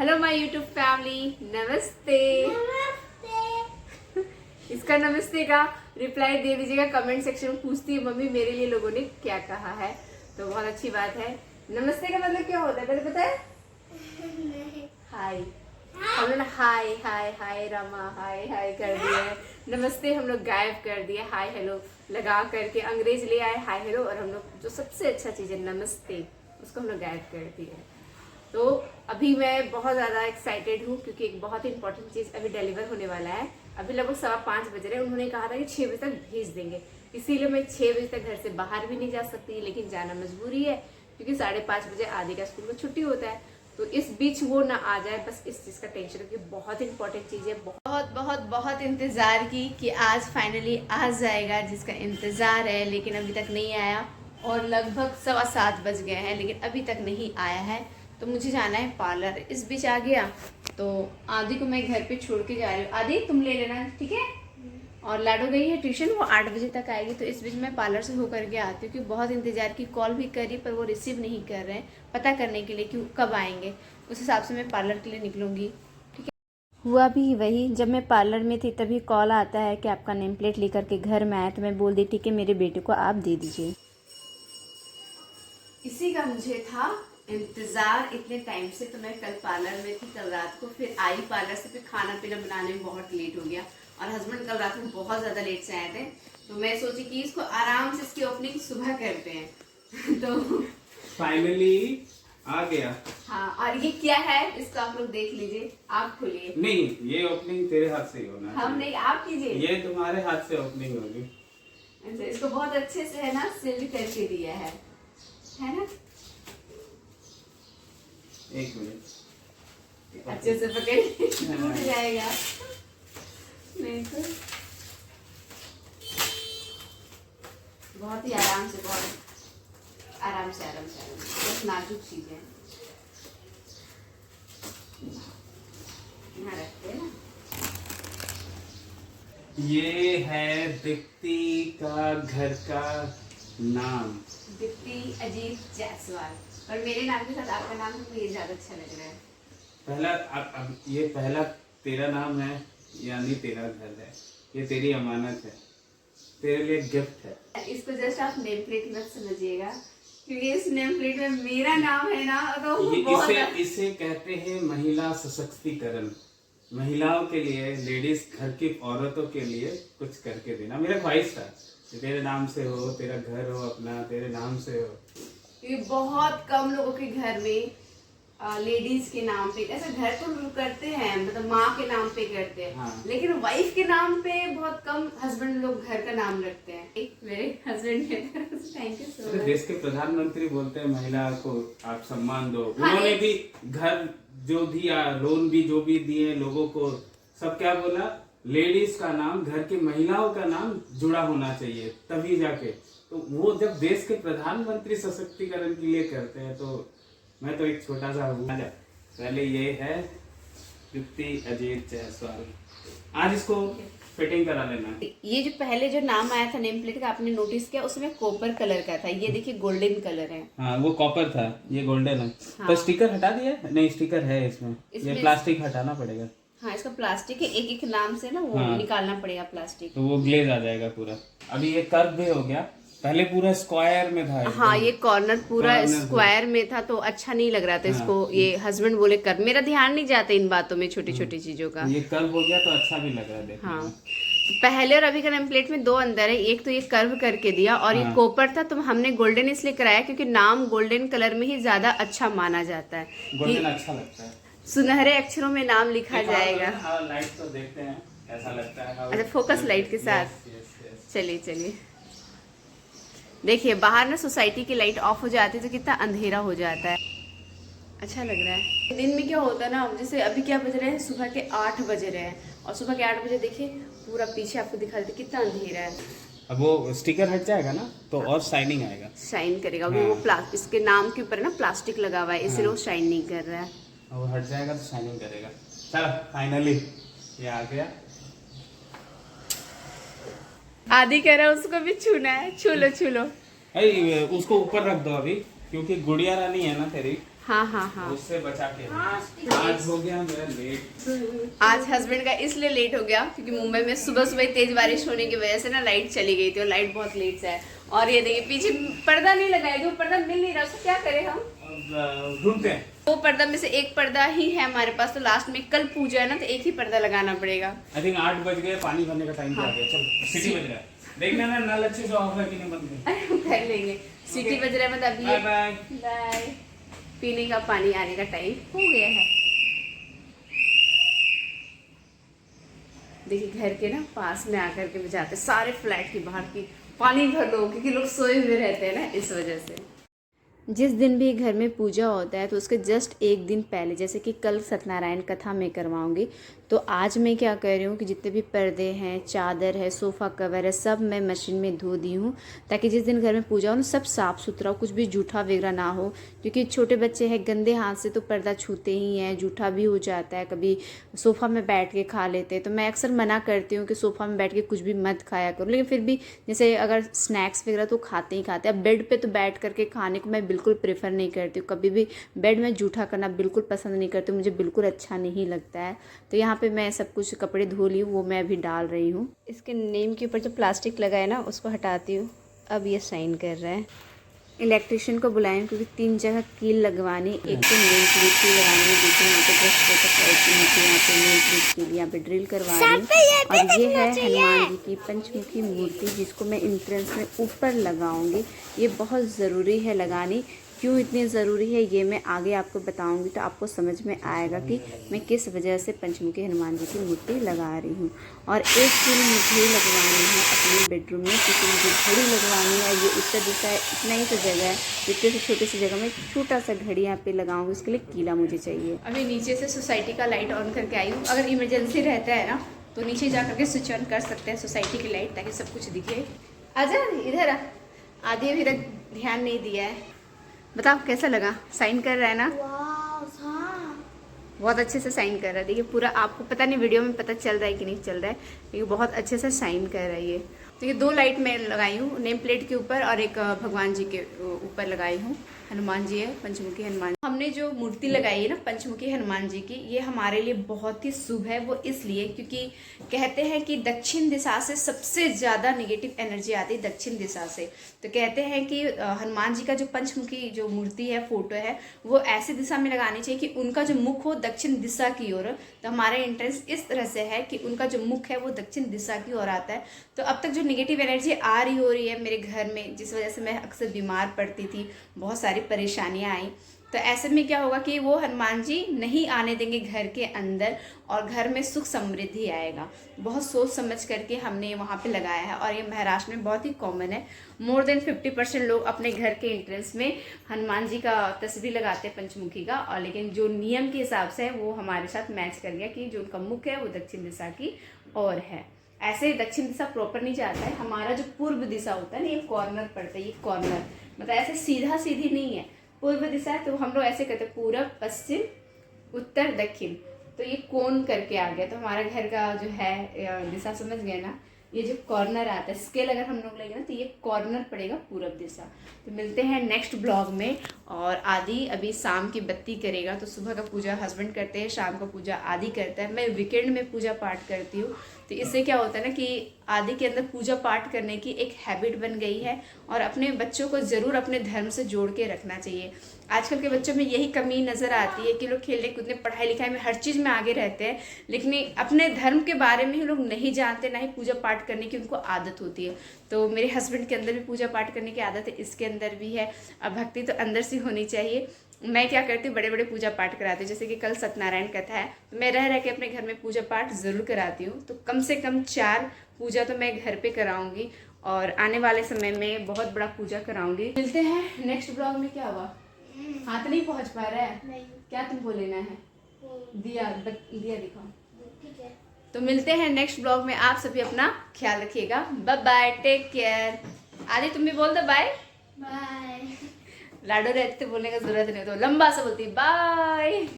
Hello my YouTube family, नमस्ते। इसका नमस्ते का रिप्लाई दे दीजिएगा कमेंट सेक्शन में। पूछती है मम्मी मेरे लिए लोगों ने क्या कहा है, तो बहुत अच्छी बात है। नमस्ते का मतलब क्या होता है पहले पता है? हाय। हम लोग हाय हाय हाय रमा हाय हाय कर दिए, नमस्ते हम लोग गायब कर दिए, हाय हेलो लगा करके अंग्रेज ले आए हाय हेलो, और हम लोग जो सबसे अच्छा चीज है नमस्ते उसको हम लोग गायब कर दिए। तो अभी मैं बहुत ज़्यादा एक्साइटेड हूँ क्योंकि एक बहुत इंपॉर्टेंट चीज़ अभी डिलीवर होने वाला है। अभी लगभग 5:15 बज रहे हैं। उन्होंने कहा था कि 6 बजे तक भेज देंगे, इसीलिए मैं 6 बजे तक घर से बाहर भी नहीं जा सकती, लेकिन जाना मजबूरी है क्योंकि 5:30 बजे आदि का स्कूल को छुट्टी होता है। तो इस बीच वो ना आ जाए, बस इस चीज़ का टेंशन है क्योंकि बहुत इंपॉर्टेंट चीज़ है। बहुत बहुत बहुत इंतज़ार की कि आज फाइनली आ जाएगा, जिसका इंतज़ार है, लेकिन अभी तक नहीं आया। और लगभग 7:15 बज गए हैं लेकिन अभी तक नहीं आया है। तो मुझे जाना है पार्लर। इस बीच आ गया तो आदि को मैं घर पे छोड़ के जा रही हूँ। आदि तुम ले लेना, ठीक है? और लाडो गई है ट्यूशन, वो 8 बजे तक आएगी। तो इस बीच मैं पार्लर से होकर के आती हूँ क्योंकि बहुत इंतजार की, कॉल भी करी पर वो रिसीव नहीं कर रहे हैं, पता करने के लिए कि कब आएंगे। उस हिसाब से मैं पार्लर के लिए निकलूँगी, ठीक है? हुआ भी वही, जब मैं पार्लर में थी तभी कॉल आता है कि आपका नेम प्लेट लेकर के घर में आया। तो मैं बोल दी ठीक है मेरे बेटे को आप दे दीजिए। इसी का मुझे था इंतजार इतने टाइम से। तो मैं कल पार्लर में थी, कल रात को फिर आई पार्लर से, फिर खाना पीना बनाने में बहुत लेट हो गया और हस्बैंड कल रात में बहुत ज्यादा लेट से आए थे। तो मैं सोची कि इसको आराम से इसकी ओपनिंग सुबह करते हैं। तो फाइनली आ गया। हाँ, और ये क्या है इसको आप लोग देख लीजिए, आप खोलिए। नहीं, ये ओपनिंग तेरे हाथ से ही होना हम नहीं, आप कीजिए। ये तुम्हारे हाथ से ओपनिंग होगी। अच्छा, इसको बहुत अच्छे से है ना सील करके दिया है ना? एक मिनट, अच्छे से पकड़, टूट जाएगा नहीं तो। बहुत ही आराम से, बहुत आराम से बस नाजुक चीजें यहाँ रखते हैं ना। ये है दीप्ति का घर का नाम, दीप्ति अजीत जायसवाल। और मेरे नाम के साथ आपका नाम है, मुझे ज्यादा अच्छा लग रहा है। पहला अब ये पहला तेरा नाम है, यानी तेरा घर है, ये तेरी अमानत है, तेरे लिए गिफ्ट है। इसको जस्ट आप नेम प्लेट मत समझिएगा क्योंकि इस नेम प्लेट में मेरा नाम है ना, तो इसे कहते हैं महिला सशक्तिकरण। महिलाओं के लिए, लेडीज, घर की औरतों के लिए कुछ करके देना मेरा ख्वाहिश था कि तेरे नाम से हो, तेरा घर हो अपना, तेरे नाम से हो। ये बहुत कम लोगों के घर में लेडीज के नाम पे ऐसा घर तो लोग करते हैं, मतलब माँ के नाम पे करते हैं। हाँ। लेकिन वाइफ के नाम पे बहुत कम हस्बैंड लोग घर का नाम रखते हैं। मेरे हस्बैंड के थैंक यू सो मच। देश के प्रधानमंत्री बोलते हैं महिला को आप सम्मान दो। हाँ, उन्होंने भी घर जो दिया, लोन भी जो भी दिए लोगों को, सब क्या बोला, लेडीज का नाम, घर की महिलाओं का नाम जुड़ा होना चाहिए तभी जाके। तो वो जब देश के प्रधानमंत्री सशक्तिकरण के लिए करते हैं, तो मैं तो एक छोटा सा हूँ। पहले ये है दीप्ति अजीत जायसवाल, आज इसको फिटिंग करा लेना। ये जो पहले जो नाम आया था नेम प्लेट का, आपने नोटिस किया उसमें कॉपर कलर का था, ये देखिए गोल्डन कलर है। हाँ, वो कॉपर था, ये गोल्डन है। हाँ। तो स्टिकर हटा दिया? नहीं, स्टिकर है इसमें, ये प्लास्टिक हटाना पड़ेगा। हाँ, इसका प्लास्टिक है, एक एक नाम से ना वो निकालना पड़ेगा प्लास्टिक, तो वो ग्लेज आ जाएगा पूरा। अभी ये कर्व भी हो गया, पहले पूरा स्क्वायर में था। हाँ, ये कॉर्नर पूरा स्क्वायर में था तो अच्छा नहीं लग रहा था इसको। ये हस्बैंड बोले कर, मेरा ध्यान नहीं जाता इन बातों में, छोटी छोटी चीजों का। ये कर्व हो गया तो अच्छा भी लग रहा है देखने में। हाँ, पहले और अभी का नेम प्लेट में 2 अंदर है। एक तो ये कर्व करके दिया और ये कॉपर था, तो हमने गोल्डन इसलिए कराया क्योंकि नाम गोल्डन कलर में ही ज्यादा अच्छा माना जाता है, गोल्डन अच्छा लगता है, सुनहरे अक्षरों में नाम लिखा जाएगा। लाइट तो देखते हैं कैसा लगता है। अच्छा, फोकस लाइट के साथ। चलिए चलिए, देखिए बाहर ना सोसाइटी की लाइट ऑफ हो जाती है तो कितना अंधेरा हो जाता है, अच्छा लग रहा है। दिन में क्या होता है ना, जैसे अभी क्या बज रहे हैं, सुबह के 8 बज रहे हैं, और सुबह के 8 बजे देखिए पूरा पीछे आपको दिखा देते कितना अंधेरा है। अब वो स्टिकर हट जाएगा ना तो और शाइनिंग आएगा, शाइन करेगा। अभी वो इसके नाम के ऊपर ना प्लास्टिक लगा हुआ है, इसलिए वो शाइन नहीं कर रहा है। वो हट जाएगा तो शाइनिंग करेगा। चलो फाइनली ये आ गया। आदि कह रहा है उसको भी छूना है, छू लो छू लो। उसको ऊपर रख दो अभी, क्योंकि गुड़िया रानी है ना तेरी, हाँ हाँ हाँ। उससे बचा के। आज हो गया मेरा लेट। आज हस्बैंड का इसलिए लेट हो गया क्योंकि मुंबई में सुबह सुबह तेज बारिश होने की वजह से ना लाइट चली गई थी और लाइट बहुत लेट से है। और ये देखिए पीछे पर्दा नहीं लगाया, जो पर्दा मिल नहीं रहा उसको क्या करें हम, ढूंढते हैं। दो पर्दा में से एक पर्दा ही है हमारे पास, तो लास्ट में कल पूजा है ना तो एक ही पर्दा लगाना पड़ेगा। आई थिंक 8 बज गए, पानी भरने का टाइम आ गया। चल सिटी बज रहा है, देखना ना नल अच्छे से ऑफ है कि नहीं बंद है। कर लेंगे। सिटी बज रहा है मतलब अभी। Bye bye. बाय। पीने का पानी आने का टाइम हो गया है। देखिए घर के ना पास में आकर के बजाते सारे फ्लैट के बाहर की पानी भर लो, क्योंकि लोग सोए हुए रहते हैं ना इस वजह से। जिस दिन भी घर में पूजा होता है तो उसके जस्ट एक दिन पहले, जैसे कि कल सत्यनारायण कथा मैं करवाऊंगी, तो आज मैं क्या कर रही हूँ कि जितने भी पर्दे हैं, चादर है, सोफ़ा कवर है, सब मैं मशीन में धो दी हूँ ताकि जिस दिन घर में पूजा हो ना सब साफ़ सुथरा हो, कुछ भी जूठा वगैरह ना हो। क्योंकि छोटे बच्चे हैं, गंदे हाथ से तो पर्दा छूते ही हैं, जूठा भी हो जाता है, कभी सोफ़ा में बैठ के खा लेते हैं। तो मैं अक्सर मना करती हूँ कि सोफ़ा में बैठ के कुछ भी मत खाया करो, लेकिन फिर भी जैसे अगर स्नैक्स वगैरह तो खाते ही खाते हैं। अब बेड पर तो बैठ करके खाने को मैं बिल्कुल प्रेफर नहीं करती हूँ, कभी भी बेड में जूठा करना बिल्कुल पसंद नहीं करती हूँ, मुझे बिल्कुल अच्छा नहीं लगता है। तो यहाँ पे मैं सब कुछ कपड़े धो ली हूँ, वो मैं अभी डाल रही हूँ। इसके नेम के ऊपर जो प्लास्टिक लगा है ना उसको हटाती हूँ। अब ये साइन कर रहा है। इलेक्ट्रिशियन को बुलाएं क्योंकि 3 जगह कील लगवानी, एक तो नेम प्लेट की लगानी है, दूसरी यहाँ पे ब्रश यहाँ पे नेम प्लेट के लिए यहाँ पे ड्रिल करवानी। और ये है हनुमान जी की पंचमुखी मूर्ति जिसको मैं एंट्रेंस में ऊपर लगाऊंगी। ये बहुत ज़रूरी है लगानी। क्यों इतनी ज़रूरी है ये मैं आगे आपको बताऊंगी, तो आपको समझ में आएगा कि मैं किस वजह से पंचमुखी हनुमान जी की मूर्ति लगा रही हूँ। और एक कील मुझे लगवानी है अपने बेडरूम में, क्योंकि मुझे घड़ी लगवानी है। ये उत्तर दिशा है, इतना ही तो जगह है, इतने से छोटी सी जगह में छोटा सा घड़ी यहाँ पे लगाऊंगी, उसके लिए कीला मुझे चाहिए। अभी नीचे से सोसाइटी का लाइट ऑन करके आई हूँ। अगर इमरजेंसी रहता है ना तो नीचे जा करके स्विच ऑन कर सकते हैं सोसाइटी की लाइट, ताकि सब कुछ दिखे। आजा इधर आ। आधी अभी तक ध्यान नहीं दिया है। बताओ कैसा लगा? साइन कर रहा है ना? बहुत अच्छे से साइन कर रहा है। देखिए पूरा, आपको पता नहीं वीडियो में पता चल रहा है कि नहीं चल रहा है, लेकिन बहुत अच्छे से साइन कर रहा है ये। तो ये 2 लाइट मैं लगाई हूँ, नेम प्लेट के ऊपर और एक भगवान जी के ऊपर लगाई हूँ। हनुमान जी है, पंचमुखी हनुमान। हमने जो मूर्ति लगाई है ना पंचमुखी हनुमान जी की, ये हमारे लिए बहुत ही शुभ है। वो इसलिए क्योंकि कहते हैं कि दक्षिण दिशा से सबसे ज़्यादा नेगेटिव एनर्जी आती है दक्षिण दिशा से। तो कहते हैं कि हनुमान जी का जो पंचमुखी जो मूर्ति है, फोटो है, वो ऐसी दिशा में लगानी चाहिए कि उनका जो मुख हो दक्षिण दिशा की ओर। तो हमारा इंटेंस इस तरह से है कि उनका जो मुख है वो दक्षिण दिशा की ओर आता है। तो अब तक जो नेगेटिव एनर्जी आ रही हो रही है मेरे घर में, जिस वजह से मैं अक्सर बीमार पड़ती थी, बहुत सारी परेशानियां आई, तो ऐसे में क्या होगा कि वो हनुमान जी नहीं आने देंगे घर के अंदर और घर में सुख समृद्धि आएगा। बहुत सोच समझ करके हमने वहाँ पे लगाया है और ये महाराष्ट्र में बहुत ही कॉमन है। मोर देन 50% लोग अपने घर के एंट्रेंस में हनुमान जी का तस्वीर लगाते हैं पंचमुखी का। और लेकिन जो नियम के हिसाब से है वो हमारे साथ मैच कर गया कि जो उनका मुख है वो दक्षिण दिशा की ओर है। ऐसे दक्षिण दिशा प्रॉपर नहीं जाता है, हमारा जो पूर्व दिशा होता है ना, ये कॉर्नर पड़ता है, ये कॉर्नर मतलब ऐसे सीधा सीधी नहीं है, पूर्व दिशा है। तो हम लोग ऐसे कहते हैं पूरब, पश्चिम, उत्तर, दक्षिण। तो ये कोण करके आ गया। तो हमारा घर का जो है दिशा समझ गए ना, ये जो कॉर्नर आता है, स्केल अगर हम लोग लेंगे ना तो ये कॉर्नर पड़ेगा पूरब दिशा। तो मिलते हैं नेक्स्ट ब्लॉग में। और आदि अभी शाम की बत्ती करेगा, तो सुबह का पूजा हस्बैंड करते हैं, शाम का पूजा आदि करता है। मैं वीकेंड में पूजा पाठ करती हूँ। तो इससे क्या होता है ना कि आदि के अंदर पूजा पाठ करने की एक हैबिट बन गई है और अपने बच्चों को ज़रूर अपने धर्म से जोड़ के रखना चाहिए। आजकल के बच्चों में यही कमी नज़र आती है कि लोग खेलने कूदने, पढ़ाई लिखाई में हर चीज़ में आगे रहते हैं, लेकिन अपने धर्म के बारे में ही लोग नहीं जानते, ना ही पूजा पाठ करने की उनको आदत होती है। तो मेरे हस्बैंड के अंदर भी पूजा पाठ करने की आदत है, इसके अंदर भी है। अब भक्ति तो अंदर से होनी चाहिए। मैं क्या करती हूँ, बड़े बड़े पूजा पाठ कराती हूँ। जैसे कि कल सत्यनारायण कथा है, तो मैं रह के अपने घर में पूजा पाठ ज़रूर कराती हूँ। तो कम से कम 4 पूजा तो मैं घर पे कराऊंगी और आने वाले समय में बहुत बड़ा पूजा कराऊंगी। मिलते हैं नेक्स्ट ब्लॉग में। क्या हुआ, हाथ नहीं पहुँच पा रहा है? नहीं। क्या तुमको लेना है? दिया दिखाओ। ठीक है, तो मिलते हैं नेक्स्ट ब्लॉग में। आप सभी अपना ख्याल रखिएगा। Bye bye, take care. Aadi तुम भी बोल दो बाय बाय। लाडो रहते बोलने का जरूरत नहीं, तो लंबा सा बोलती बाय।